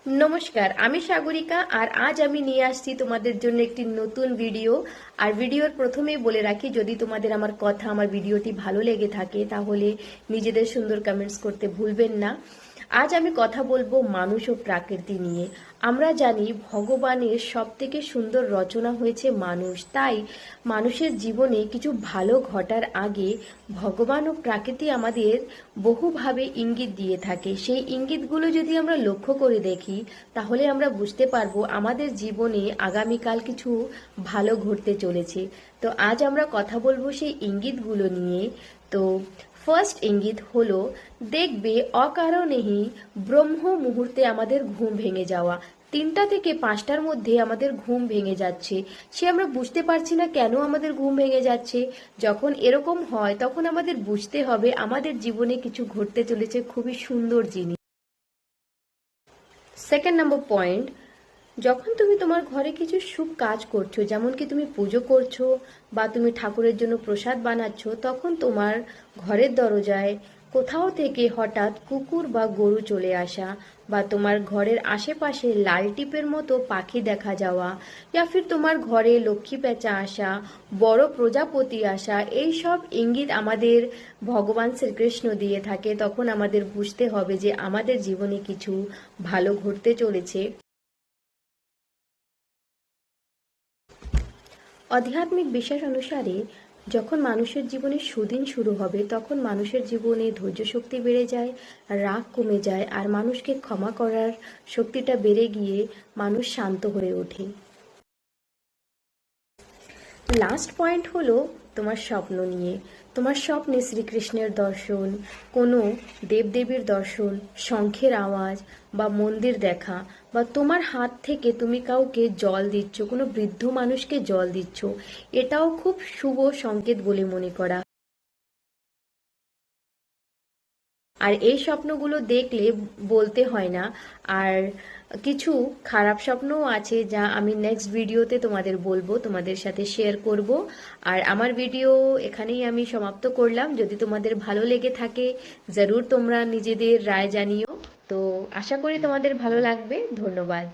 নমস্কার, আমি সাগরিকা আর আজ আমি নিয়ে আসছি তোমাদের জন্য একটি নতুন ভিডিও। আর ভিডিওর প্রথমেই বলে রাখি, যদি তোমাদের আমার কথা আমার ভিডিওটি ভালো লেগে থাকে তাহলে নিজেদের সুন্দর কমেন্টস করতে ভুলবেন না। আজ আমি কথা বলবো মানুষ ও প্রকৃতি নিয়ে। আমরা জানি ভগবানের সবথেকে সুন্দর রচনা হয়েছে মানুষ, তাই মানুষের জীবনে কিছু ভালো ঘটার আগে ভগবান ও প্রকৃতি আমাদের বহুভাবে ইঙ্গিত দিয়ে থাকে। সেই ইঙ্গিতগুলো যদি আমরা লক্ষ্য করে দেখি তাহলে আমরা বুঝতে পারবো আমাদের জীবনে আগামীকাল কিছু ভালো ঘটতে চলেছে। তো আজ আমরা কথা বলবো সেই ইঙ্গিতগুলো নিয়ে। তো ফার্স্ট ইঙ্গিত হলো, দেখবে অকারণেই ব্রহ্ম মুহূর্তে আমাদের ঘুম ভেঙে যাওয়া। 3টা থেকে 5টার মধ্যে আমাদের ঘুম ভেঙে যাচ্ছে, সে আমরা বুঝতে পারছি না কেন আমাদের ঘুম ভেঙে যাচ্ছে। যখন এরকম হয় তখন আমাদের বুঝতে হবে আমাদের জীবনে কিছু ঘটতে চলেছে খুবই সুন্দর জিনিস। সেকেন্ড নম্বর পয়েন্ট, যখন তুমি তোমার ঘরে কিছু শুভ কাজ করছো, যেমন কি তুমি পুজো করছো বা তুমি ঠাকুরের জন্য প্রসাদ বানাচ্ছ, তখন তোমার ঘরের দরজায় কোথাও থেকে হঠাৎ কুকুর বা গরু চলে আসা, বা তোমার ঘরের আশেপাশে লাল টিপের মতো পাখি দেখা যাওয়া, ইয়া ফির তোমার ঘরে লক্ষ্মী পেঁচা আসা, বড় প্রজাপতি আসা, এই সব ইঙ্গিত আমাদের ভগবান শ্রীকৃষ্ণ দিয়ে থাকে। তখন আমাদের বুঝতে হবে যে আমাদের জীবনে কিছু ভালো ঘটতে চলেছে। আধ্যাত্মিক বিশ্বাস অনুসারে যখন মানুষের জীবনে সুদিন শুরু হবে তখন মানুষের জীবনে ধৈর্য শক্তি বেড়ে যায়, রাগ কমে যায়, আর মানুষকে ক্ষমা করার শক্তিটা বেড়ে গিয়ে মানুষ শান্ত হয়ে ওঠে। লাস্ট পয়েন্ট হলো তোমার স্বপ্ন নিয়ে। তোমার স্বপ্নে শ্রীকৃষ্ণের দর্শন, কোনো দেবদেবীর দর্শন, শঙ্খের আওয়াজ বা মন্দির দেখা, বা তোমার হাত থেকে তুমি কাউকে জল দিচ্ছ, কোনো বৃদ্ধ মানুষকে জল দিচ্ছ, এটাও খুব শুভ সংকেত বলে মনে করা। আর এই স্বপ্নগুলো দেখলে বলতে হয় না। আর কিছু খারাপ স্বপ্নও আছে যা আমি নেক্সট ভিডিওতে তোমাদের বলবো, তোমাদের সাথে শেয়ার করব। আর আমার ভিডিও এখানেই আমি সমাপ্ত করলাম। যদি তোমাদের ভালো লেগে থাকে জরুর তোমরা নিজেদের রায় জানিও। তো আশা করি তোমাদের ভালো লাগবে। ধন্যবাদ।